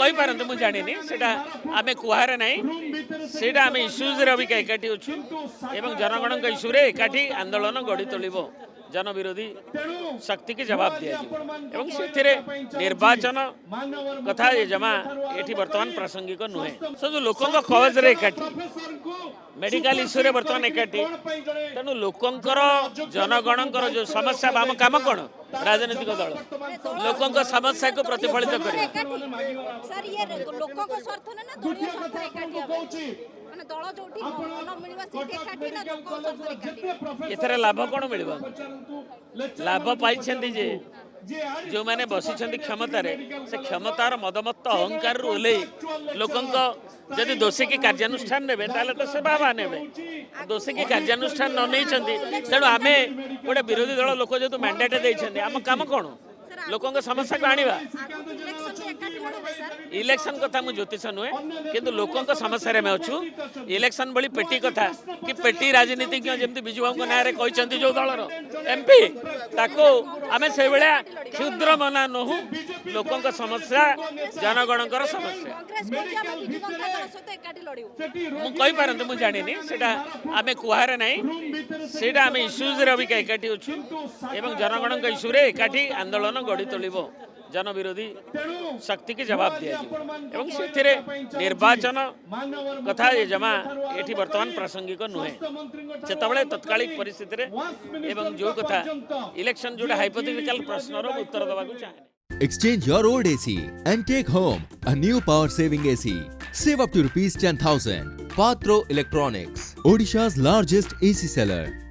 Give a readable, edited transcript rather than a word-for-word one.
कहि पारंतु मु जानिनी सेटा आमे कुहारे नाही सेटा आमे इश्यूज रे अभी एकाठी अछु एवं जनगण इश्यू रे एकाठी आंदोलन गढ़ी तोलिबो जन विरोधी शक्ति की जवाब दिया एवं से निर्वाचन कथा ये जमा ये बर्तमान प्रासंगिक नुहे सब लोकों कवज रे एकाठी मेडिकल इश्यू रे बर्तमान एकाठी तेणु लोकंकर जनगणकर जो समस्या आम काम कौन राजनीतिक दल लोकों समस्या को प्रतिफलित कर एथरे लाभ कौन मिल लाभ पाई जे जो मैंने बसी क्षमतार से क्षमतार मदमत्त अहंकार ओल्ले लोकों जदि दोषी की कार्यानुष्ठान ने तो से बाबा ने दोषी की कार्यानुष्ठान न नहीं तेणु आम गोटे विरोधी दल लोक जो मैंडेट देते आम कम कौन लोकों समस्या को आनिबा इलेक्शन कथा मु ज्योतिष नुहे किंतु लोकों समस्या में अच्छु इलेक्शन भली पेटी कथा कि पेटी राजनीतिज्ञ जमी विजु बाबू ना कहते जो दलर एमपी ताको आमे से बेला क्षुद्र मना नहु लोकों समस्या जनगणकर समस्या मु कहि पारंतु मु जानिनी सेटा आमे कुहारे नाही सेटा आमे इश्यूज रे अभी एकाठी अछु एवं जनगण इश्यू रे एकाठी आंदोलन गढ़ी तोलिबो जन विरोधी शक्ति की जवाब दिया एवं से निर्वाचन कथा ये जमा ये बर्तमान प्रासंगिक नुहे से तत्कालिक परिस्थिति एवं जो कथा इलेक्शन जोड़ा हाइपोथेटिकल प्रश्न उत्तर देवा चाहे Exchange your old AC and take home a new power saving AC. Save up to ₹10,000. Patro Electronics, Odisha's largest AC seller.